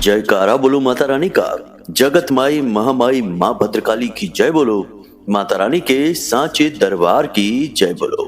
जयकारा बोलो माता रानी का। जगत माई महामाई माँ भद्रकाली की जय बोलो। माता रानी के सांचे दरबार की जय बोलो।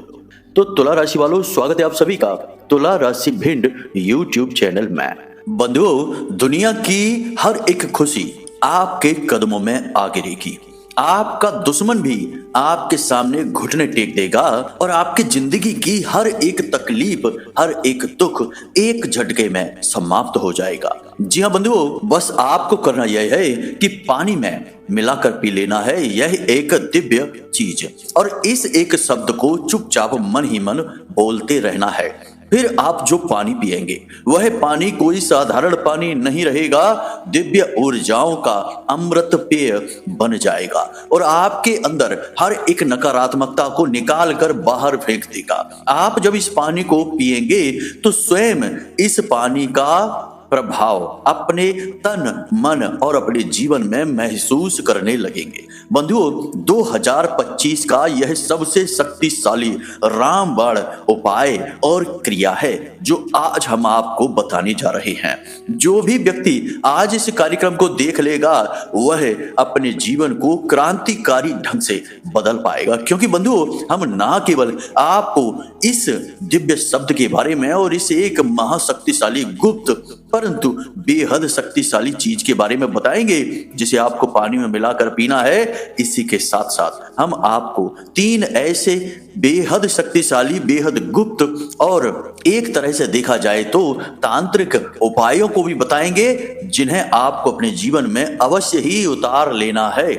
तो तुला राशि वालों, स्वागत है आप सभी का तुला राशि भिंड यूट्यूब चैनल में। बंधुओं, दुनिया की हर एक खुशी आपके कदमों में आ गिरेगी। आपका दुश्मन भी आपके सामने घुटने टेक देगा और आपकी जिंदगी की हर एक तकलीफ, हर एक दुख एक झटके में समाप्त हो जाएगा। जी हाँ बंधुओं, बस आपको करना यह है कि पानी में मिलाकर पी लेना है यह एक दिव्य चीज, और इस एक शब्द को चुपचाप मन ही मन बोलते रहना है। फिर आप जो पानी पिएंगे वह पानी कोई साधारण पानी नहीं रहेगा, दिव्य ऊर्जाओं का अमृत पेय बन जाएगा और आपके अंदर हर एक नकारात्मकता को निकाल कर बाहर फेंक देगा। आप जब इस पानी को पिएंगे तो स्वयं इस पानी का प्रभाव अपने तन, मन और अपने जीवन में महसूस करने लगेंगे। बंधुओं, 2025 का यह सबसे शक्तिशाली रामबाण उपाय और क्रिया है जो आज हम आपको बताने जा रहे हैं। जो भी व्यक्ति आज इस कार्यक्रम को देख लेगा वह अपने जीवन को क्रांतिकारी ढंग से बदल पाएगा, क्योंकि बंधुओं, हम ना केवल आपको इस दिव्य शब्द के बारे में और इस एक महाशक्तिशाली गुप्त परंतु बेहद शक्तिशाली चीज के बारे में बताएंगे जिसे आपको पानी में मिलाकर पीना है। इसी के साथ साथ हम आपको 3 ऐसे बेहद शक्तिशाली, बेहद गुप्त और एक तरह से देखा जाए तो तांत्रिक उपायों को भी बताएंगे जिन्हें आपको अपने जीवन में अवश्य ही उतार लेना है।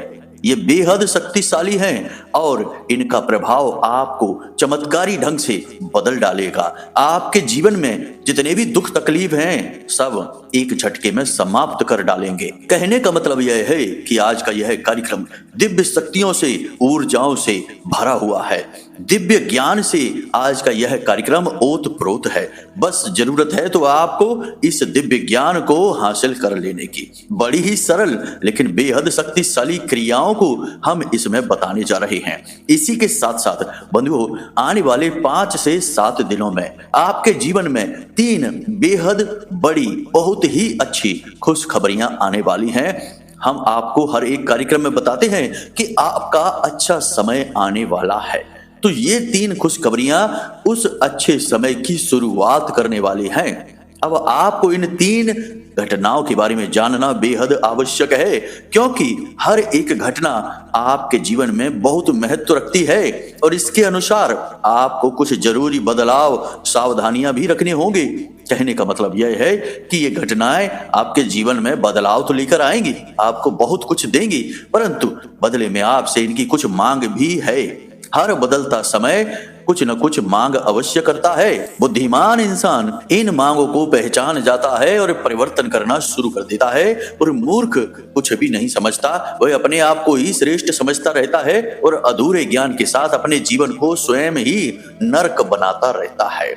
ये बेहद शक्तिशाली हैं और इनका प्रभाव आपको चमत्कारी ढंग से बदल डालेगा। आपके जीवन में जितने भी दुख तकलीफ हैं सब एक झटके में समाप्त कर डालेंगे। कहने का मतलब यह है कि आज का यह कार्यक्रम दिव्य शक्तियों से, ऊर्जाओं से भरा हुआ है। दिव्य ज्ञान से आज का यह कार्यक्रम ओतप्रोत है। बस जरूरत है तो आपको इस दिव्य ज्ञान को हासिल कर लेने की। बड़ी ही सरल लेकिन बेहद शक्तिशाली क्रियाओं को हम इसमें बताने जा रहे हैं। इसी के साथ साथ बंधुओं, आने वाले 5 से 7 दिनों में आपके जीवन में 3 बेहद बड़ी, बहुत ही अच्छी खुशखबरियां आने वाली हैं। हम आपको हर एक कार्यक्रम में बताते हैं कि आपका अच्छा समय आने वाला है, तो ये 3 खुशखबरियां उस अच्छे समय की शुरुआत करने वाली हैं। अब आपको इन 3 घटनाओं के बारे में जानना बेहद आवश्यक है, क्योंकि हर एक घटना आपके जीवन में बहुत महत्व रखती है और इसके अनुसार आपको कुछ जरूरी बदलाव, सावधानियां भी रखने होंगे। कहने का मतलब यह है कि ये घटनाएं आपके जीवन में बदलाव तो लेकर आएंगी, आपको बहुत कुछ देंगी, परंतु बदले में आपसे इनकी कुछ मांग भी है। हर बदलता समय कुछ न कुछ मांग अवश्य करता है। बुद्धिमान इंसान इन मांगों को पहचान जाता है और परिवर्तन करना शुरू कर देता है, और मूर्ख कुछ भी नहीं समझता, वह अपने आप को ही श्रेष्ठ समझता रहता है और अधूरे ज्ञान के साथ अपने जीवन को स्वयं ही नरक बनाता रहता है।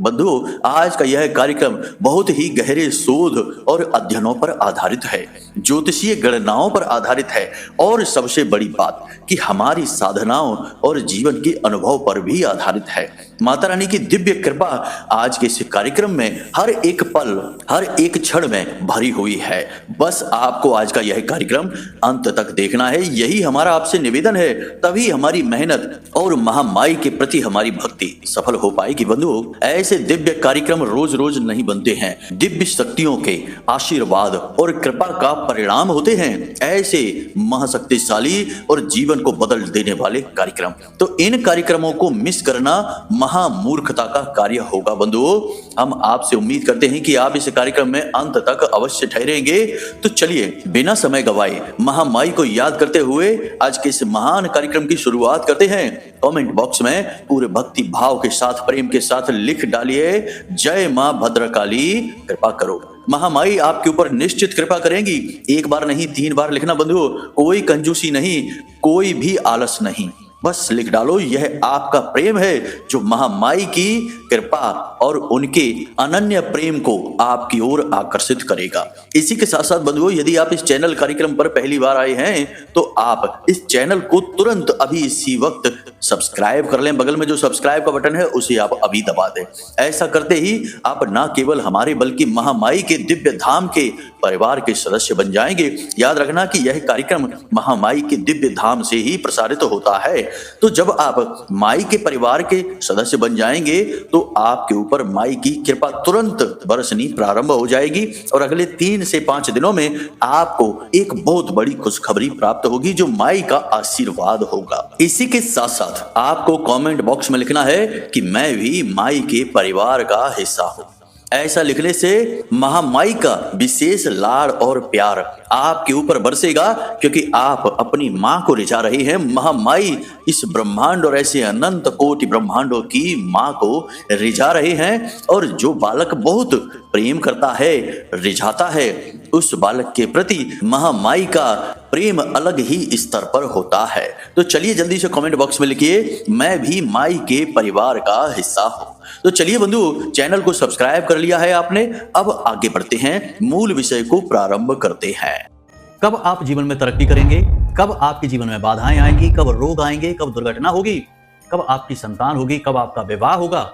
बंधुओं, आज का यह कार्यक्रम बहुत ही गहरे शोध और अध्ययनों पर आधारित है, ज्योतिषीय गणनाओं पर आधारित है और सबसे बड़ी बात कि हमारी साधनाओं और जीवन के अनुभव पर भी आधारित है। माता रानी की दिव्य कृपा आज के इस कार्यक्रम में हर एक पल, हर एक क्षण में भरी हुई है। बस आपको आज का यह कार्यक्रम अंत तक देखना है, यही हमारा आपसे निवेदन है, तभी हमारी मेहनत और महामाई के प्रति हमारी भक्ति सफल हो पाएगी। बंधुओं, ऐसे दिव्य कार्यक्रम रोज रोज नहीं बनते हैं, दिव्य शक्तियों के आशीर्वाद और कृपा का परिणाम होते हैं ऐसे महाशक्तिशाली और जीवन को बदल देने वाले कार्यक्रम। तो इन कार्यक्रमों को मिस करना महामूर्खता का कार्य होगा। बंधुओं, हम आपसे उम्मीद करते हैं कि आप इस कार्यक्रम में अंत तक अवश्य ठहरेंगे। तो चलिए बिना समय गवाए महामाई को याद करते हुए आज के इस महान कार्यक्रम की शुरुआत करते हैं। कमेंट बॉक्स में पूरे भक्ति भाव के साथ, प्रेम के साथ लिख डालिए, जय मां भद्रकाली कृपा करो। महामाई आपके ऊपर निश्चित कृपा करेंगी। 1 बार नहीं, 3 बार लिखना बंधुओं, कोई कंजूसी नहीं, कोई भी आलस नहीं, बस लिख डालो, यह आपका प्रेम है जो महामाई की कृपा और उनके अनन्य प्रेम को आपकी ओर आकर्षित करेगा। इसी के साथ साथ बंधुओं, यदि आप इस चैनल कार्यक्रम पर पहली बार आए हैं तो आप इस चैनल को तुरंत अभी इसी वक्त सब्सक्राइब कर लें। बगल में जो सब्सक्राइब का बटन है उसे आप अभी दबा दें। ऐसा करते ही आप न केवल हमारे बल्कि महामाई के दिव्य धाम के परिवार के सदस्य बन जाएंगे। याद रखना कि यह कार्यक्रम महामाई के दिव्य धाम से ही प्रसारित होता है। तो जब आप माई के परिवार के सदस्य बन जाएंगे तो आपके ऊपर माई की कृपा तुरंत बरसनी प्रारंभ हो जाएगी और अगले 3 से 5 दिनों में आपको एक बहुत बड़ी खुशखबरी प्राप्त होगी जो माई का आशीर्वाद होगा। इसी के साथ साथ आपको कमेंट बॉक्स में लिखना है कि मैं भी माई के परिवार का हिस्सा हूं। ऐसा लिखने से महामाई का विशेष लाड़ और प्यार आपके ऊपर बरसेगा, क्योंकि आप अपनी मां को रिझा रहे हैं। महामाई इस ब्रह्मांड और ऐसे अनंत कोटि ब्रह्मांडों की मां को रिझा रहे हैं, और जो बालक बहुत प्रेम करता है, रिझाता है, उस बालक के प्रति महामाई का प्रेम अलग ही स्तर पर होता है। तो चलिए जल्दी से कमेंट बॉक्स में लिखिए, मैं भी माई के परिवार का हिस्सा हूं। तो चलिए बंधु, चैनल को सब्सक्राइब कर लिया है आपने, अब आगे बढ़ते हैं, मूल विषय को प्रारंभ करते हैं। कब आप जीवन में तरक्की करेंगे, कब आपके जीवन में बाधाएं आएंगी, कब रोग आएंगे, कब दुर्घटना होगी, कब आपकी संतान होगी, कब आपका विवाह होगा,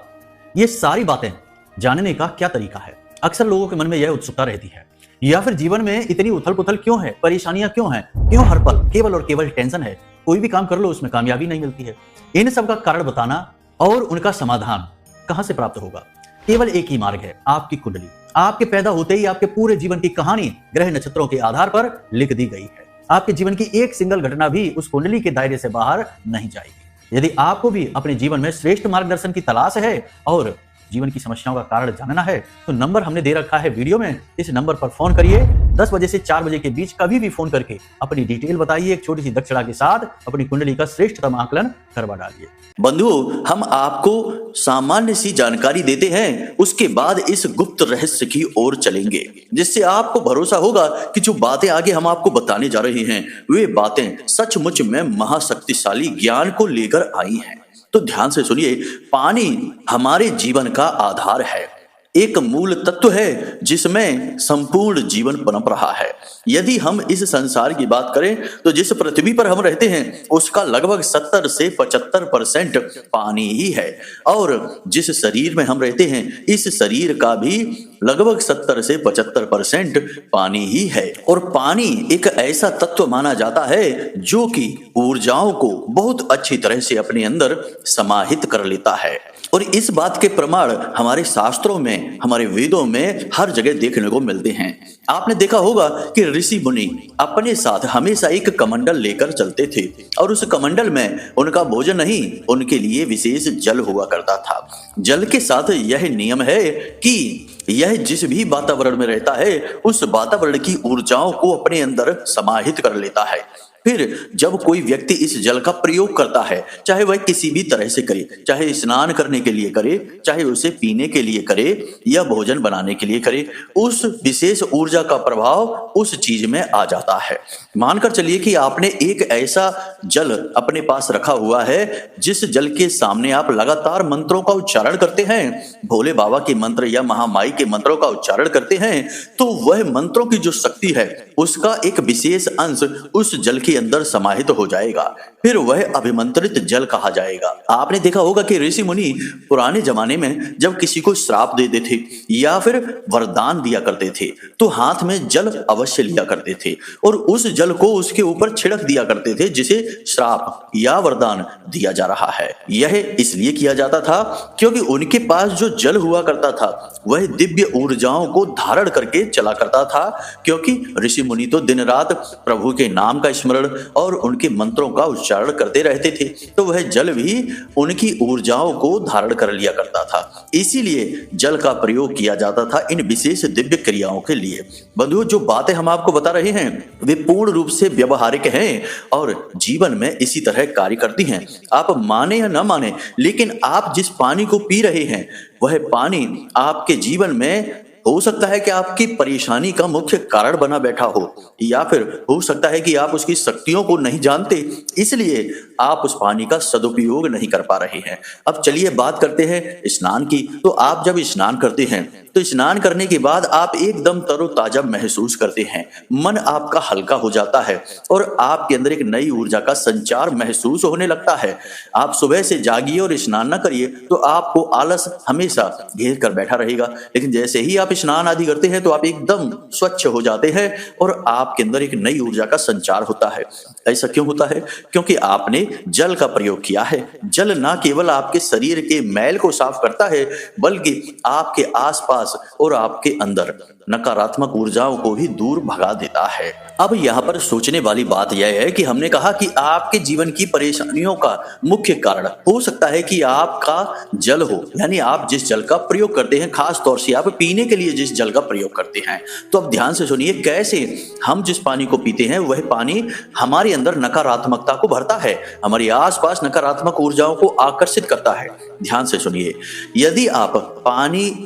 ये सारी बातें जानने का क्या तरीका है? अक्सर लोगों के मन में यह उत्सुकता रहती है। या फिर जीवन में इतनी उथल पुथल क्यों है, परेशानियां क्यों हैं, क्यों हर पल केवल और केवल टेंशन है, कोई भी काम कर लो उसमें कामयाबी नहीं मिलती है। इन सब का कारण बताना और उनका समाधान कहां से प्राप्त होगा? केवल एक ही मार्ग है, आपकी कुंडली। आपके पैदा होते ही आपके पूरे जीवन की कहानी ग्रह नक्षत्रों के आधार पर लिख दी गई है। आपके जीवन की एक सिंगल घटना भी उस कुंडली के दायरे से बाहर नहीं जाएगी। यदि आपको भी अपने जीवन में श्रेष्ठ मार्गदर्शन की तलाश है और जीवन की समस्याओं का कारण जानना है, तो नंबर हमने दे रखा है वीडियो में। इस नंबर पर फोन करिए। 10 बजे से 4 बजे के बीच कभी भी फोन करके अपनी डिटेल बताइए। एक छोटी सी दक्षिणा के साथ अपनी कुंडली का श्रेष्ठतम आकलन करवा डालिए। बंधु, हम आपको सामान्य सी जानकारी देते हैं, उसके बाद इस गुप्त रहस्य की ओर चलेंगे, जिससे आपको भरोसा होगा कि जो बातें आगे हम आपको बताने जा रहे हैं वे बातें सचमुच में महाशक्तिशाली ज्ञान को लेकर आई हैं। तो ध्यान से सुनिए। पानी हमारे जीवन का आधार है, एक मूल तत्व है जिसमें संपूर्ण जीवन पनप रहा है। यदि हम इस संसार की बात करें तो जिस पृथ्वी पर हम रहते हैं उसका लगभग 70 से 75% पानी ही है, और जिस शरीर में हम रहते हैं इस शरीर का भी लगभग 70 से 75% पानी ही है। और पानी एक ऐसा तत्व माना जाता है जो कि ऊर्जाओं को बहुत अच्छी तरह से अपने अंदर समाहित कर लेता है, और इस बात के प्रमाण हमारे शास्त्रों में, हमारे वेदों में हर जगह देखने को मिलते हैं। आपने देखा होगा कि ऋषि मुनि अपने साथ हमेशा एक कमंडल लेकर चलते थे, और उस कमंडल में उनका भोजन नहीं, उनके लिए विशेष जल हुआ करता था। जल के साथ यह नियम है कि यह जिस भी वातावरण में रहता है उस वातावरण की ऊर्जाओं को अपने अंदर समाहित कर लेता है। फिर जब कोई व्यक्ति इस जल का प्रयोग करता है, चाहे वह किसी भी तरह से करे, चाहे स्नान करने के लिए करे, चाहे उसे पीने के लिए करे या भोजन बनाने के लिए करे, उस विशेष ऊर्जा का प्रभाव उस चीज में आ जाता है। मानकर चलिए कि आपने एक ऐसा जल अपने पास रखा हुआ है जिस जल के सामने आप लगातार मंत्रों का उच्चारण करते हैं, भोले बाबा के मंत्र या महामाई के मंत्रों का उच्चारण करते हैं, तो वह मंत्रों की जो शक्ति है उसका एक विशेष अंश उस जल के अंदर समाहित हो जाएगा। फिर वह अभिमंत्रित जल कहा जाएगा। आपने देखा होगा कि ऋषि मुनि पुराने जमाने में जब किसी को श्राप देते थे या फिर वरदान दिया करते थे तो हाथ में जल अवश्य लिया करते थे और उस जल को उसके ऊपर छिड़क दिया करते थे जिसे श्राप या वरदान दिया जा रहा है। यह इसलिए किया जाता था क्योंकि उनके पास जो जल हुआ करता था वह दिव्य ऊर्जाओं को धारण करके चला करता था, क्योंकि ऋषि मुनि तो दिन रात प्रभु के नाम का स्मरण और उनके मंत्रों का उच्चारण करते रहते थे, तो वह जल भी उनकी ऊर्जाओं को धारण कर लिया करता था। इसीलिए जल का प्रयोग किया जाता था इन विशेष दिव्य क्रियाओं के लिए। बंधुओं, जो बातें हम आपको बता रहे हैं वे पूर्ण रूप से व्यवहारिक हैं और जीवन में इसी तरह कार्य करती हैं। आप माने या न माने, लेकिन आप जिस पानी को पी रहे हैं वह पानी आपके जीवन में हो सकता है कि आपकी परेशानी का मुख्य कारण बना बैठा हो, या फिर हो सकता है कि आप उसकी शक्तियों को नहीं जानते, इसलिए आप उस पानी का सदुपयोग नहीं कर पा रहे हैं। अब चलिए बात करते हैं स्नान की। तो आप जब स्नान करते हैं तो स्नान करने के बाद आप एकदम तरोताजा महसूस करते हैं, मन आपका हल्का हो जाता है और आपके अंदर एक नई ऊर्जा का संचार महसूस होने लगता है। आप सुबह से जागिए और स्नान न करिए तो आपको आलस हमेशा घेर कर बैठा रहेगा, लेकिन जैसे ही आप आप स्नान आदि करते हैं तो आप एकदम स्वच्छ हो जाते हैं और आपके अंदर एक नई ऊर्जा का संचार होता है। ऐसा क्यों होता है? क्योंकि आपने जल का प्रयोग किया है। जल ना केवल आपके शरीर के मैल को साफ करता है, बल्कि आपके आसपास और आपके अंदर नकारात्मक ऊर्जाओं को भी दूर भगा देता है। अब यहाँ पर सोचने वाली बात यह है कि हमने कहा कि आपके जीवन की परेशानियों का मुख्य कारण हो सकता है कि आपका जल हो, यानी आप जिस जल का प्रयोग करते हैं, खास तौर से आप पीने के लिए जिस जल का प्रयोग करते हैं। तो अब ध्यान से सुनिए, कैसे हम जिस पानी को पीते हैं वह पानी हमारे अंदर नकारात्मकता को भरता है, हमारे आसपास नकारात्मक ऊर्जाओं को आकर्षित करता है। ध्यान से सुनिए, यदि आप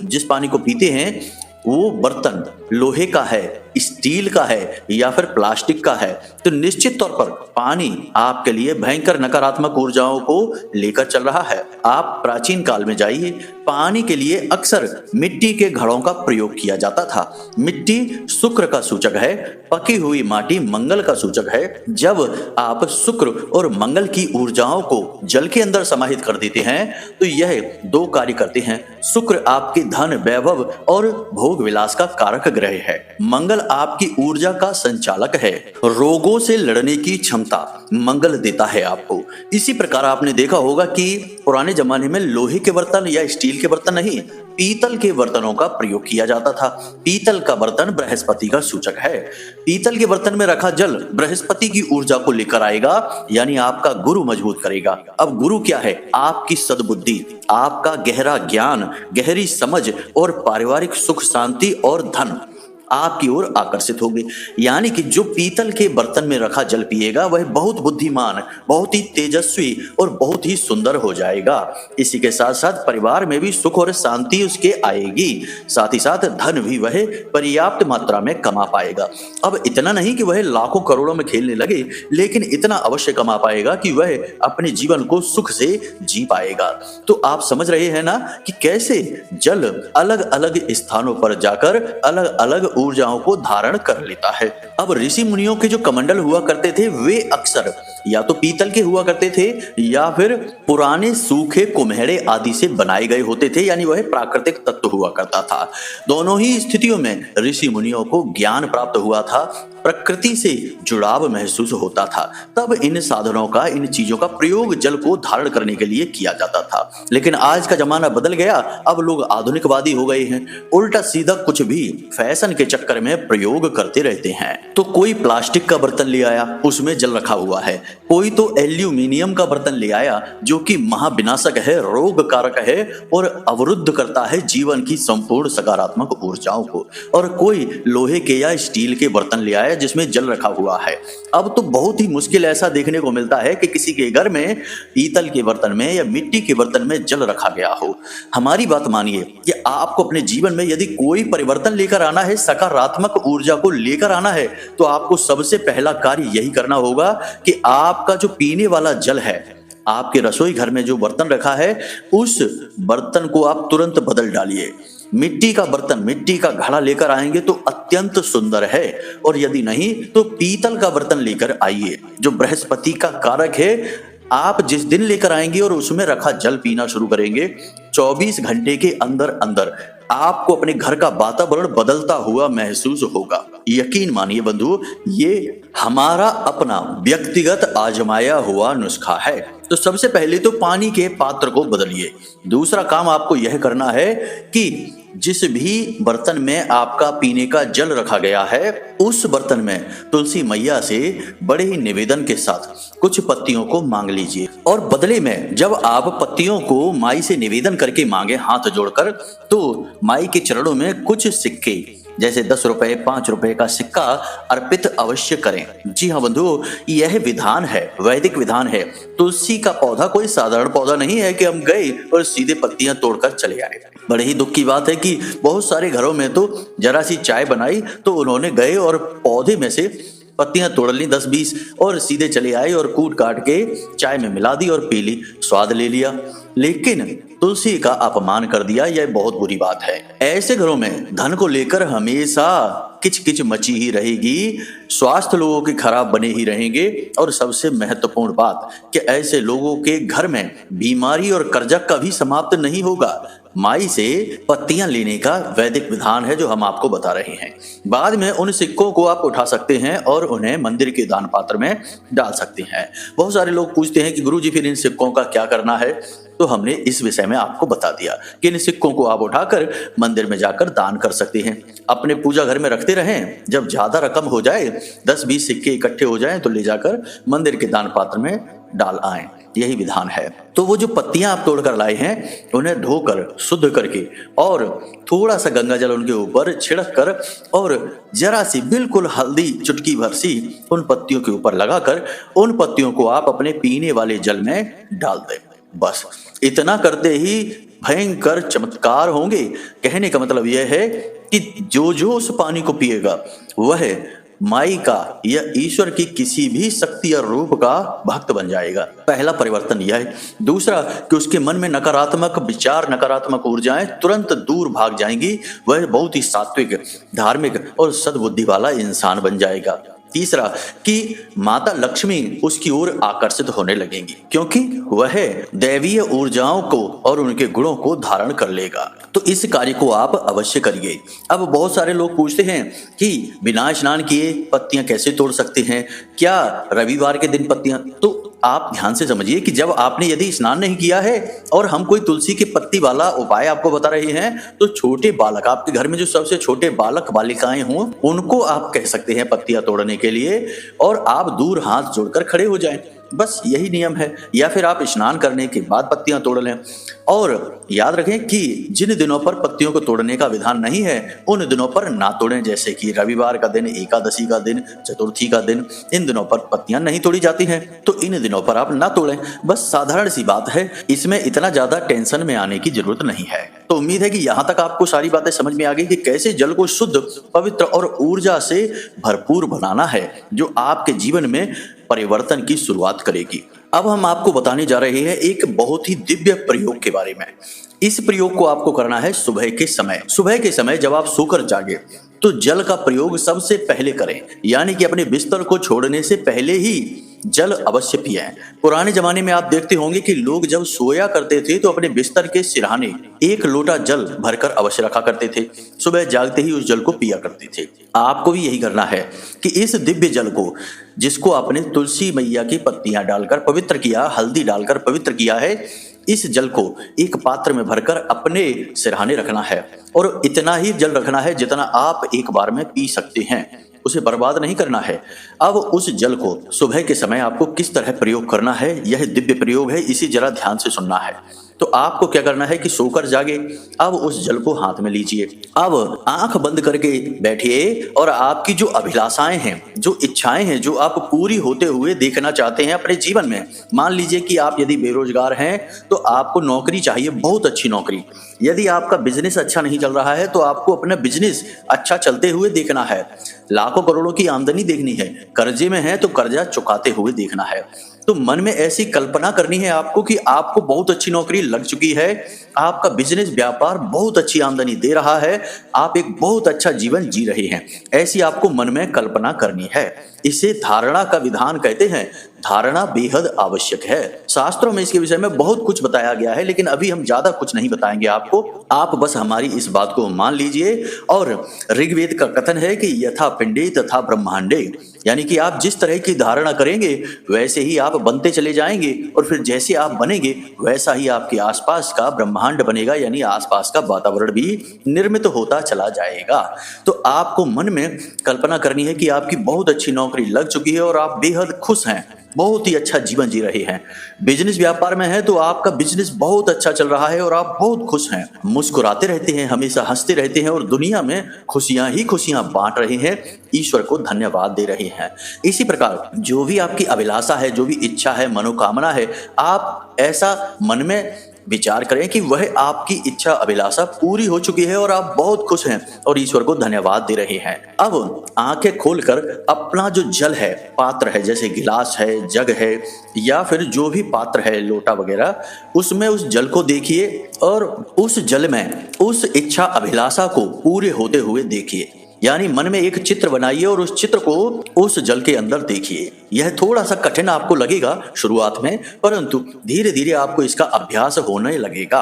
जिस पानी को पीते हैं वो बर्तन लोहे का है, स्टील का है या फिर प्लास्टिक का है, तो निश्चित तौर पर पानी आपके लिए भयंकर नकारात्मक ऊर्जाओं को लेकर चल रहा है। आप प्राचीन काल में जाइए, पानी के लिए अक्सर मिट्टी के घड़ों का प्रयोग किया जाता था। मिट्टी शुक्र का सूचक है, पकी हुई माटी मंगल का सूचक है। जब आप शुक्र और मंगल की ऊर्जाओं को जल के अंदर समाहित कर देते हैं तो यह दो कार्य करते हैं। शुक्र आपके धन, वैभव और भोग विलास का कारक ग्रह है। मंगल आपकी ऊर्जा का संचालक है। रोगों से लड़ने की क्षमता मंगल देता है आपको। इसी प्रकार आपने देखा होगा कि पुराने जमाने में लोहे के बर्तन या स्टील के बर्तन नहीं, पीतल के बर्तनों का प्रयोग किया जाता था। पीतल का बर्तन बृहस्पति का सूचक है। पीतल के बर्तन में रखा जल बृहस्पति की ऊर्जा को लेकर आएगा, यानी आपका गुरु मजबूत करेगा। अब गुरु क्या है? आपकी सद्बुद्धि, आपका गहरा ज्ञान, गहरी समझ और पारिवारिक सुख शांति और धन आपकी ओर आकर्षित होंगे। यानी कि जो पीतल के बर्तन में रखा जल पिएगा वह बहुत बुद्धिमान, बहुत ही तेजस्वी और बहुत ही सुंदर हो जाएगा। इसी के साथ साथ परिवार में भी सुख और शांति उसके आएगी। साथ ही साथ धन भी वह पर्याप्त मात्रा में कमा पाएगा। अब इतना नहीं कि वह लाखों करोड़ों में खेलने लगे, लेकिन इतना अवश्य कमा पाएगा कि वह अपने जीवन को सुख से जी पाएगा। तो आप समझ रहे हैं ना कि कैसे जल अलग अलग स्थानों पर जाकर अलग अलग ऊर्जाओं को धारण कर लेता है। अब ऋषि मुनियों के जो कमंडल हुआ करते थे वे अक्सर या तो पीतल के हुआ करते थे या फिर पुराने सूखे कुम्हेड़े आदि से बनाए गए होते थे, यानी वह प्राकृतिक तत्व हुआ करता था। दोनों ही स्थितियों में ऋषि मुनियों को ज्ञान प्राप्त हुआ था, प्रकृति से जुड़ाव महसूस होता था। तब इन साधनों का, इन चीजों का प्रयोग जल को धारण करने के लिए किया जाता था। लेकिन आज का जमाना बदल गया, अब लोग आधुनिकवादी हो गए हैं, उल्टा सीधा कुछ भी फैशन के चक्कर में प्रयोग करते रहते हैं। तो कोई प्लास्टिक का बर्तन ले आया, उसमें जल रखा हुआ है। कोई तो एल्यूमिनियम का बर्तन ले आया जो कि महाविनाशक है, रोग कारक है और अवरुद्ध करता है जीवन की संपूर्ण सकारात्मक ऊर्जाओं को। और कोई लोहे के या स्टील के बर्तन ले आया जिसमें जल रखा हुआ है। अब तो बहुत ही मुश्किल ऐसा देखने को मिलता है कि किसी के घर में पीतल के बर्तन में या मिट्टी के बर्तन में जल रखा गया हो। हमारी बात मानिए कि आपको अपने जीवन में यदि कोई परिवर्तन लेकर आना है, सकारात्मक ऊर्जा को लेकर आना है, तो आपको सबसे पहला कार्य यही करना होगा कि आपका जो पीने वाला जल है, आपके रसोई घर में जो बर्तन रखा है उस बर्तन को आप तुरंत बदल डालिए। मिट्टी का बर्तन, मिट्टी का घड़ा लेकर आएंगे तो अत्यंत सुंदर है, और यदि नहीं तो पीतल का बर्तन लेकर आइए जो बृहस्पति का कारक है। आप जिस दिन लेकर आएंगे और उसमें रखा जल पीना शुरू करेंगे, 24 घंटे के अंदर अंदर आपको अपने घर का वातावरण बदलता हुआ महसूस होगा। यकीन मानिए बंधु, ये हमारा अपना व्यक्तिगत आजमाया हुआ नुस्खा है। तो सबसे पहले तो पानी के पात्र को बदलिए। दूसरा काम आपको यह करना है कि जिस भी बर्तन में आपका पीने का जल रखा गया है उस बर्तन में तुलसी मैया से बड़े ही निवेदन के साथ कुछ पत्तियों को मांग लीजिए, और बदले में जब आप पत्तियों को माई से निवेदन करके मांगे हाथ जोड़कर, तो माई के चरणों में कुछ सिक्के जैसे 10 रुपए, 5 रुपए का सिक्का अर्पित अवश्य करें। जी हाँ बंधु, यह विधान है, वैदिक विधान है। तुलसी का पौधा कोई साधारण पौधा नहीं है कि हम गए और सीधे पत्तियां तोड़कर चले आए। बड़े ही दुख की बात है कि बहुत सारे घरों में तो जरा सी चाय बनाई तो उन्होंने गए और पौधे में से पत्तियां तोड़ ली 10-20 और सीधे चले आए और कूट काट के चाय में मिला दी और पी ली, स्वाद ले लिया, लेकिन तुलसी का अपमान कर दिया। यह बहुत बुरी बात है। ऐसे घरों में धन को लेकर हमेशा किचकिच मची ही रहेगी, स्वास्थ्य लोगों के खराब बने ही रहेंगे, और सबसे महत्वपूर्ण बात कि ऐसे लोगों के घर में बीमारी और कर्जा कभी समाप्त नहीं होगा। माई से पत्तियां लेने का वैदिक विधान है जो हम आपको बता रहे हैं। बाद में उन सिक्कों को आप उठा सकते हैं और उन्हें मंदिर के दान पात्र में डाल सकते हैं। बहुत सारे लोग पूछते हैं कि गुरुजी फिर इन सिक्कों का क्या करना है, तो हमने इस विषय में आपको बता दिया कि इन सिक्कों को आप उठाकर मंदिर में जाकर दान कर सकते हैं। अपने पूजा घर में रखते रहें, जब ज्यादा रकम हो जाए 10-20 सिक्के इकट्ठे हो जाएं तो ले जाकर मंदिर के दान पात्र में डाल आएं। यही विधान है। तो वो जो पत्तियां आप तोड़कर लाए हैं उन्हें धोकर शुद्ध करके और थोड़ा सा गंगा जल उनके ऊपर छिड़क कर और जरा सी बिल्कुल हल्दी चुटकी भर सी उन पत्तियों के ऊपर लगाकर उन पत्तियों को आप अपने पीने वाले जल में डाल दें। बस इतना करते ही भयंकर चमत्कार होंगे। कहने का मतलब यह है कि जो उस पानी को पिएगा वह माई का या ईश्वर की किसी भी शक्ति और रूप का भक्त बन जाएगा। पहला परिवर्तन यह है। दूसरा कि उसके मन में नकारात्मक विचार, नकारात्मक ऊर्जाएं तुरंत दूर भाग जाएंगी। वह बहुत ही सात्विक, धार्मिक और सद्बुद्धि वाला इंसान बन जाएगा। तीसरा कि माता लक्ष्मी उसकी ओर आकर्षित होने लगेंगी क्योंकि वह दैवीय ऊर्जाओं को और उनके गुणों को धारण कर लेगा। तो इस कार्य को आप अवश्य करिए। अब बहुत सारे लोग पूछते हैं कि बिना स्नान किए पत्तियां कैसे तोड़ सकते हैं, क्या रविवार के दिन पत्तियां? तो आप ध्यान से समझिए कि जब आपने यदि स्नान नहीं किया है और हम कोई तुलसी की पत्ती वाला उपाय आपको बता रहे हैं तो छोटे बालक, आपके घर में जो सबसे छोटे बालक बालिकाएं हों उनको आप कह सकते हैं पत्तियां तोड़ने के लिए और आप दूर हाथ जोड़कर खड़े हो जाएं। बस यही नियम है। या फिर आप स्नान करने के बाद पत्तियां तोड़ लें। और याद रखें कि जिन दिनों पर पत्तियों को तोड़ने का विधान नहीं है उन दिनों पर ना तोड़ें, जैसे कि रविवार का दिन, एकादशी का दिन, चतुर्थी का दिन। इन दिनों पर पत्तियां नहीं तोड़ी जाती हैं तो इन दिनों पर आप ना तोड़ें। बस साधारण सी बात है, इसमें इतना ज्यादा टेंशन में आने की जरूरत नहीं है। तो उम्मीद है कि यहाँ तक आपको सारी बातें समझ में आ गई कि कैसे जल को शुद्ध, पवित्र और ऊर्जा से भरपूर बनाना है जो आपके जीवन में परिवर्तन की शुरुआत करेगी। अब हम आपको बताने जा रहे हैं एक बहुत ही दिव्य प्रयोग के बारे में। इस प्रयोग को आपको करना है सुबह के समय। सुबह के समय जब आप सोकर जागे तो जल का प्रयोग सबसे पहले करें, यानी कि अपने बिस्तर को छोड़ने से पहले ही जल अवश्य पिएं। पुराने जमाने में आप देखते होंगे कि लोग जब सोया करते थे तो अपने बिस्तर के सिरहाने 1 लोटा जल भरकर अवश्य रखा करते थे। सुबह जागते ही उस जल को पिया करते थे। आपको भी यही करना है कि इस दिव्य जल को, जिसको आपने तुलसी मैया की पत्तियां डालकर पवित्र किया, हल्दी डालकर पवित्र किया है, इस जल को एक पात्र में भरकर अपने सिरहाने रखना है और इतना ही जल रखना है जितना आप एक बार में पी सकते हैं। उसे बर्बाद नहीं करना है। अब उस जल को सुबह के समय आपको किस तरह प्रयोग करना है, यह दिव्य प्रयोग है, इसी जरा ध्यान से सुनना है। तो आपको क्या करना है कि सोकर जागे, अब उस जल को हाथ में लीजिए। अब आंख बंद करके बैठिए और आपकी जो अभिलाषाएं हैं, जो इच्छाएं हैं, जो आप पूरी होते हुए देखना चाहते हैं अपने जीवन में। मान लीजिए कि आप यदि बेरोजगार हैं तो आपको नौकरी चाहिए, बहुत अच्छी नौकरी। यदि आपका बिजनेस अच्छा नहीं चल रहा है तो आपको अपना बिजनेस अच्छा चलते हुए देखना है। लाखों करोड़ों की आमदनी देखनी है। कर्जे में है तो कर्जा चुकाते हुए देखना है। तो मन में ऐसी कल्पना करनी है आपको कि आपको बहुत अच्छी नौकरी लग चुकी है, आपका बिजनेस व्यापार बहुत अच्छी आमदनी दे रहा है, आप एक बहुत अच्छा जीवन जी रहे हैं। ऐसी आपको मन में कल्पना करनी है। इसे धारणा का विधान कहते हैं। धारणा बेहद आवश्यक है। शास्त्रों में इसके विषय में बहुत कुछ बताया गया है, लेकिन अभी हम ज्यादा कुछ नहीं बताएंगे आपको। आप बस हमारी इस बात को मान लीजिए। और ऋग्वेद का कथन है कि यथा पिंडे तथा ब्रह्मांडे, यानी कि आप जिस तरह की धारणा करेंगे वैसे ही आप बनते चले जाएंगे और फिर जैसे आप बनेंगे वैसा ही आपके आसपास का ब्रह्मांड बनेगा, यानी आसपास का वातावरण भी निर्मित होता चला जाएगा। तो आपको मन में कल्पना करनी है कि आपकी बहुत अच्छी नौकरी लग चुकी है और आप बेहद खुश हैं, बहुत ही अच्छा जीवन जी रहे हैं। बिजनेस व्यापार में है तो आपका बिजनेस बहुत अच्छा चल रहा है और आप बहुत खुश हैं, मुस्कुराते रहते हैं, हमेशा हंसते रहते हैं और दुनिया में खुशियां ही खुशियां बांट रहे हैं, ईश्वर को धन्यवाद दे रहे हैं। इसी प्रकार जो भी आपकी अभिलाषा है, जो भी इच्छा है, मनोकामना है, आप ऐसा मन में विचार करें कि वह आपकी इच्छा अभिलाषा पूरी हो चुकी है और आप बहुत खुश हैं और ईश्वर को धन्यवाद दे रहे हैं। अब आंखें खोलकर अपना जो जल है, पात्र है, जैसे गिलास है, जग है या फिर जो भी पात्र है, लोटा वगैरह, उसमें उस जल को देखिए और उस जल में उस इच्छा अभिलाषा को पूरे होते हुए देखिए। यानी मन में एक चित्र बनाइए और उस चित्र को उस जल के अंदर देखिए। यह थोड़ा सा कठिन आपको लगेगा शुरुआत में, परंतु धीरे धीरे आपको इसका अभ्यास होने लगेगा।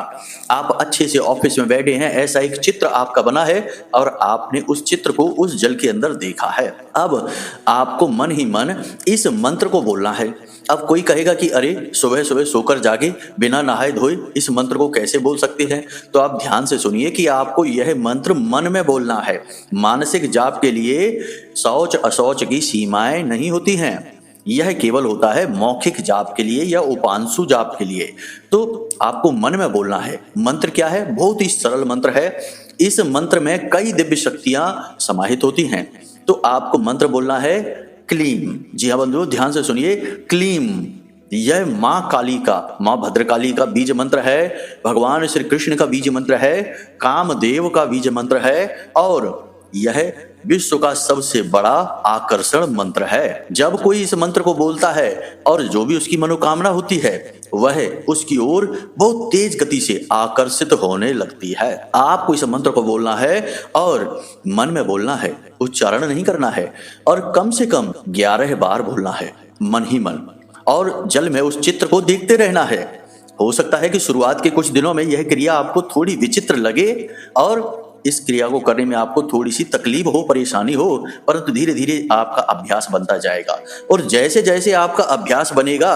आप अच्छे से ऑफिस में बैठे हैं, ऐसा एक चित्र आपका बना है और आपने उस चित्र को उस जल के अंदर देखा है। अब आपको मन ही मन इस मंत्र को बोलना है। अब कोई कहेगा कि अरे सुबह सुबह सोकर जागे बिना नहाए धोए इस मंत्र को कैसे बोल सकते हैं? तो आप ध्यान से सुनिए कि आपको यह मंत्र मन में बोलना है। मानसिक जाप के लिए शौच अशौच की सीमाएं नहीं होती हैं, यह केवल होता है मौखिक जाप के लिए या उपांशु जाप के लिए। तो आपको मन में बोलना है। मंत्र क्या है? बहुत ही सरल मंत्र है। इस मंत्र में कई दिव्य शक्तियां समाहित होती हैं। तो आपको मंत्र बोलना है क्लीम। जी हाँ बंधुओं, ध्यान से सुनिए, क्लीम। यह माँ काली का, माँ भद्रकाली का बीज मंत्र है, भगवान श्री कृष्ण का बीज मंत्र है, कामदेव का बीज मंत्र है और यह विश्व का सबसे बड़ा आकर्षण मंत्र है। जब कोई इस मंत्र को बोलता है और जो भी उसकी मनोकामना होती है वह उसकी ओर बहुत तेज गति से आकर्षित होने लगती है। आपको इस मंत्र को बोलना है और मन में बोलना है, उच्चारण नहीं करना है और कम से कम 11 बार बोलना है मन ही मन, और जल में उस चित्र को देखते रहना है। हो सकता है कि शुरुआत के कुछ दिनों में यह क्रिया आपको थोड़ी विचित्र लगे और इस क्रिया को करने में आपको थोड़ी सी तकलीफ हो, परेशानी हो, परंतु धीरे धीरे आपका अभ्यास बनता जाएगा और जैसे जैसे आपका अभ्यास बनेगा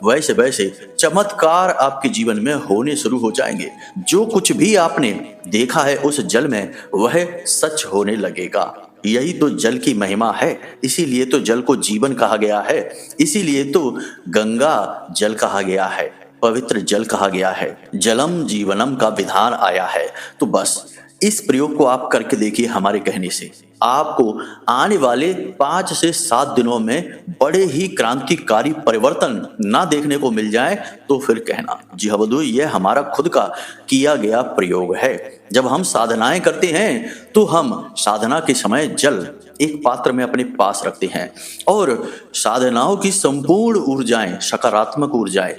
वैसे वैसे चमत्कार आपके जीवन में होने शुरू हो जाएंगे। जो कुछ भी आपने देखा है उस जल में वह सच होने लगेगा। यही तो जल की महिमा है, इसीलिए तो जल को जीवन कहा गया है, इसीलिए तो गंगा जल कहा गया है, पवित्र जल कहा गया है, जलम जीवनम का विधान आया है। तो बस इस प्रयोग को आप करके देखिए। हमारे कहने से आपको आने वाले 5 से 7 दिनों में बड़े ही क्रांतिकारी परिवर्तन ना देखने को मिल जाए तो फिर कहना। जी हाँ बंधु, यह हमारा खुद का किया गया प्रयोग है। जब हम साधनाएं करते हैं तो हम साधना के समय जल एक पात्र में अपने पास रखते हैं और साधनाओं की संपूर्ण ऊर्जाएं, सकारात्मक ऊर्जाएं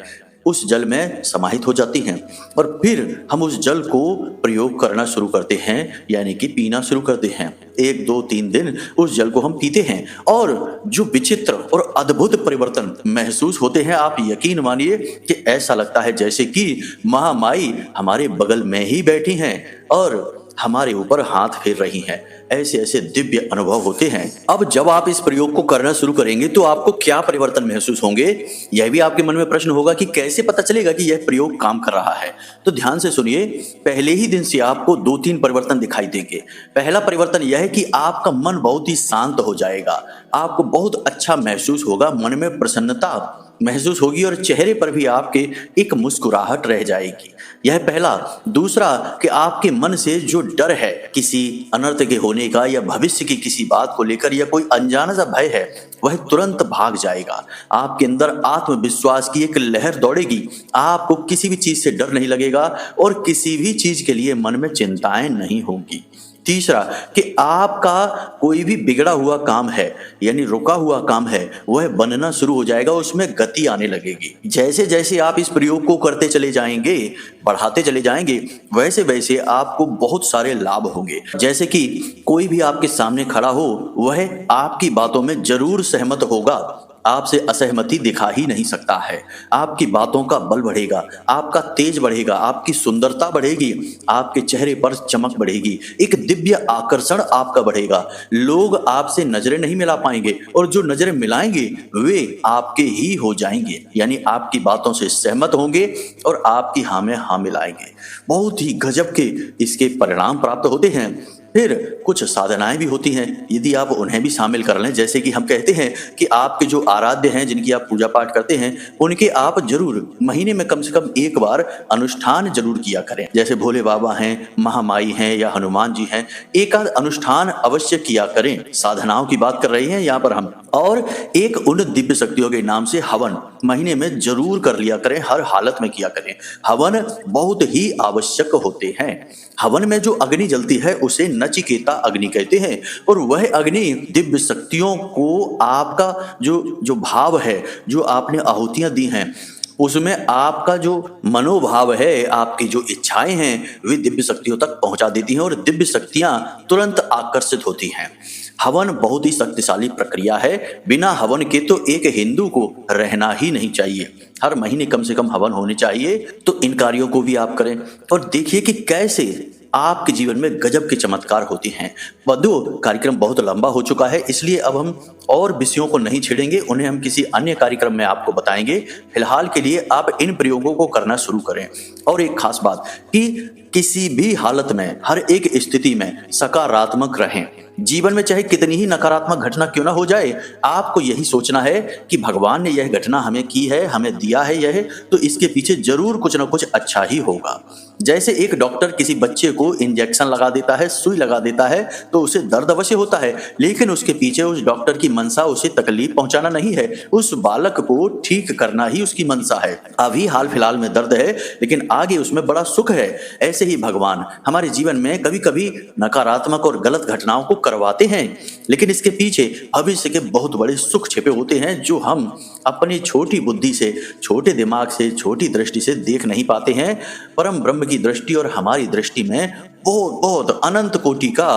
उस जल में समाहित हो जाती हैं और फिर हम उस जल को प्रयोग करना शुरू करते हैं, यानी कि पीना शुरू करते हैं। 1, 2, 3 दिन उस जल को हम पीते हैं और जो विचित्र और अद्भुत परिवर्तन महसूस होते हैं, आप यकीन मानिए कि ऐसा लगता है जैसे कि महामाई हमारे बगल में ही बैठी हैं और हमारे ऊपर हाथ फेर रही हैं। ऐसे ऐसे दिव्य अनुभव होते हैं। अब जब आप इस प्रयोग को करना शुरू करेंगे तो आपको क्या परिवर्तन महसूस होंगे, यह भी आपके मन में प्रश्न होगा कि कैसे पता चलेगा कि यह प्रयोग काम कर रहा है। तो ध्यान से सुनिए, पहले ही दिन से आपको 2-3 परिवर्तन दिखाई देंगे। पहला परिवर्तन यह है कि आपका मन बहुत ही शांत हो जाएगा, आपको बहुत अच्छा महसूस होगा, मन में प्रसन्नता महसूस होगी और चेहरे पर भी आपके एक मुस्कुराहट रह जाएगी। यह पहला। दूसरा कि आपके मन से जो डर है किसी अनर्थ के होने का या भविष्य की किसी बात को लेकर या कोई अनजाना सा भय है, वह तुरंत भाग जाएगा। आपके अंदर आत्मविश्वास की एक लहर दौड़ेगी, आपको किसी भी चीज से डर नहीं लगेगा और किसी भी चीज के लिए मन में चिंताएं नहीं होंगी। तीसरा कि आपका कोई भी बिगड़ा हुआ काम है यानी रुका हुआ काम है वह बनना शुरू हो जाएगा, उसमें गति आने लगेगी। जैसे जैसे आप इस प्रयोग को करते चले जाएंगे, बढ़ाते चले जाएंगे, वैसे वैसे आपको बहुत सारे लाभ होंगे। जैसे कि कोई भी आपके सामने खड़ा हो वह आपकी बातों में जरूर सहमत होगा, आपसे असहमति दिखा ही नहीं सकता है। आपकी बातों का बल बढ़ेगा, आपका तेज बढ़ेगा, आपकी सुंदरता बढ़ेगी, आपके चेहरे पर चमक बढ़ेगी, एक दिव्य आकर्षण आपका बढ़ेगा। लोग आपसे नजरें नहीं मिला पाएंगे और जो नजरें मिलाएंगे वे आपके ही हो जाएंगे, यानी आपकी बातों से सहमत होंगे और आपकी हाँ में हाँ मिलाएंगे। बहुत ही गजब के इसके परिणाम प्राप्त होते हैं। फिर कुछ साधनाएं भी होती हैं, यदि आप उन्हें भी शामिल कर लें। जैसे कि हम कहते हैं कि आपके जो आराध्य हैं, जिनकी आप पूजा पाठ करते हैं, उनके आप जरूर महीने में कम से कम 1 बार अनुष्ठान जरूर किया करें। जैसे भोले बाबा हैं, महामाई हैं या हनुमान जी हैं, एक आध अनुष्ठान अवश्य किया करें। साधनाओं की बात कर रहे हैं यहाँ पर हम। और एक उन दिव्य शक्तियों के नाम से हवन महीने में जरूर कर लिया करें, हर हालत में किया करें। हवन बहुत ही आवश्यक होते हैं। हवन में जो अग्नि जलती है उसे नचिकेता अग्नि कहते हैं और वह अग्नि दिव्य शक्तियों को आपका जो भाव है, जो आपने आहुतियां दी हैं, उसमें आपका जो मनोभाव है, आपकी जो इच्छाएं हैं, वे दिव्य शक्तियों तक पहुंचा देती हैं और दिव्य शक्तियां तुरंत आकर्षित होती हैं। हवन बहुत ही शक्तिशाली प्रक्रिया है। बिना हवन के तो एक हिंदू को रहना ही नहीं चाहिए। हर महीने कम से कम हवन होने चाहिए। तो इन कार्यों को भी आप करें और देखिए कि कैसे आपके जीवन में गजब के चमत्कार होते हैं। बंधुओं, कार्यक्रम बहुत लंबा हो चुका है, इसलिए अब हम और विषयों को नहीं छेड़ेंगे, उन्हें हम किसी अन्य कार्यक्रम में आपको बताएंगे। फिलहाल के लिए आप इन प्रयोगों को करना शुरू करें। और एक खास बात कि किसी भी हालत में, हर एक स्थिति में सकारात्मक रहें। जीवन में चाहे कितनी ही नकारात्मक घटना क्यों ना हो जाए, आपको यही सोचना है कि भगवान ने यह घटना हमें की है, हमें दिया है यह, तो इसके पीछे जरूर कुछ ना कुछ अच्छा ही होगा। जैसे एक डॉक्टर किसी बच्चे को इंजेक्शन लगा देता है, सुई लगा देता है, तो उसे दर्द अवश्य होता है, लेकिन उसके पीछे उस डॉक्टर की मंशा उसे तकलीफ पहुंचाना नहीं है, उस बालक को ठीक करना ही उसकी मंशा है। अभी हाल फिलहाल में दर्द है, लेकिन आगे उसमें बड़ा सुख है। ऐसे ही भगवान हमारे जीवन में कभी कभी नकारात्मक और गलत घटनाओं को करवाते हैं, लेकिन इसके पीछे भविष्य के बहुत बड़े सुख छिपे होते हैं, जो हम अपनी छोटी बुद्धि से, छोटे दिमाग से, छोटी दृष्टि से देख नहीं पाते हैं। परम ब्रह्म की दृष्टि और हमारी दृष्टि में बहुत बहुत अनंत कोटि का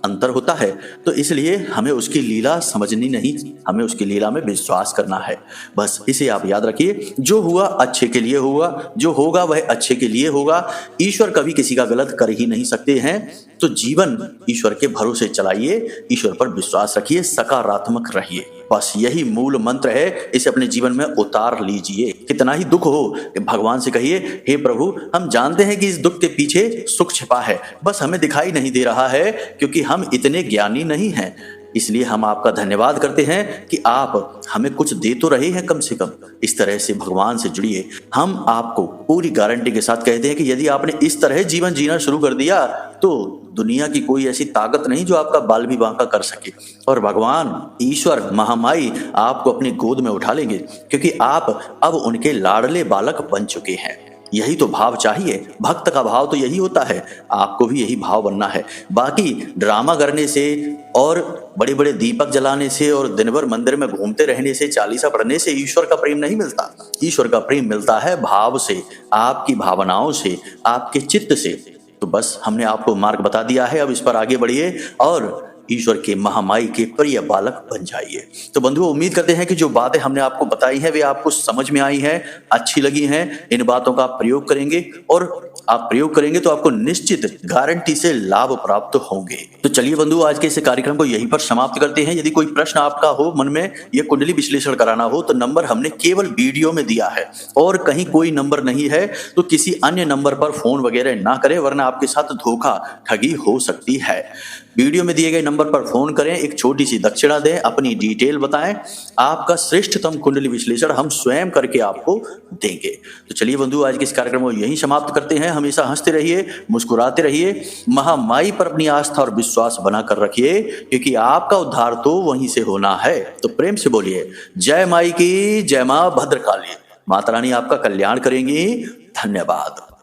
अंतर होता है। तो इसलिए हमें उसकी लीला समझनी नहीं, हमें उसकी लीला में विश्वास करना है। बस इसे आप याद रखिए, जो हुआ अच्छे के लिए हुआ, जो होगा वह अच्छे के लिए होगा। ईश्वर कभी किसी का गलत कर ही नहीं सकते हैं। तो जीवन ईश्वर के भरोसे चलाइए, ईश्वर पर विश्वास रखिए, सकारात्मक रहिए। बस यही मूल मंत्र है, इसे अपने जीवन में उतार लीजिए। कितना ही दुख हो, भगवान से कहिए, हे प्रभु, हम जानते हैं कि इस दुख के पीछे सुख छिपा है, बस हमें दिखाई नहीं दे रहा है, क्योंकि हम इतने ज्ञानी नहीं हैं। इसलिए हम आपका धन्यवाद करते हैं कि आप हमें कुछ दे तो रहे हैं कम से कम। इस तरह से भगवान से जुड़िए। हम आपको पूरी गारंटी के साथ कहते हैं कि यदि आपने इस तरह जीवन जीना शुरू कर दिया, तो दुनिया की कोई ऐसी ताकत नहीं जो आपका बाल भी बांका कर सके। और भगवान ईश्वर महामाई आपको अपनी गोद में उठा लेंगे, क्योंकि आप अब उनके लाडले बालक बन चुके हैं। यही तो भाव चाहिए, भक्त का भाव तो यही होता है। आपको भी यही भाव बनना है। बाकी ड्रामा करने से और बड़े बड़े दीपक जलाने से और दिन भर मंदिर में घूमते रहने से, चालीसा पढ़ने से ईश्वर का प्रेम नहीं मिलता। ईश्वर का प्रेम मिलता है भाव से, आपकी भावनाओं से, आपके चित्त से। तो बस हमने आपको मार्ग बता दिया है, अब इस पर आगे बढ़िए और ईश्वर के महामाई के प्रिय बालक बन जाइए। तो बंधुओं, उम्मीद करते हैं कि जो बातें हमने आपको बताई हैं वे आपको समझ में आई हैं, अच्छी लगी हैं। इन बातों का आप प्रयोग करेंगे और आप प्रयोग करेंगे तो आपको निश्चित गारंटी से लाभ प्राप्त होंगे। तो चलिए बंधुओं, आज के इस कार्यक्रम को यहीं पर समाप्त करते हैं। यदि कोई प्रश्न आपका हो मन में, ये कुंडली विश्लेषण कराना हो, तो नंबर हमने केवल वीडियो में दिया है और कहीं कोई नंबर नहीं है। तो किसी अन्य नंबर पर फोन वगैरह ना करें, वरना आपके साथ धोखा ठगी हो सकती है। वीडियो में दिए गए नंबर पर फोन करें, एक छोटी सी दक्षिणा दें, अपनी डिटेल बताएं, आपका श्रेष्ठतम कुंडली विश्लेषण हम स्वयं करके आपको देंगे। तो चलिए बंधु, आज के इस कार्यक्रम को यहीं समाप्त करते हैं। हमेशा हंसते रहिए, मुस्कुराते रहिए, महामाई पर अपनी आस्था और विश्वास बनाकर रखिए, क्योंकि आपका उद्धार तो वहीं से होना है। तो प्रेम से बोलिए, जय माई की, जय मां भद्रकाली। माता रानी आपका कल्याण करेंगी। धन्यवाद।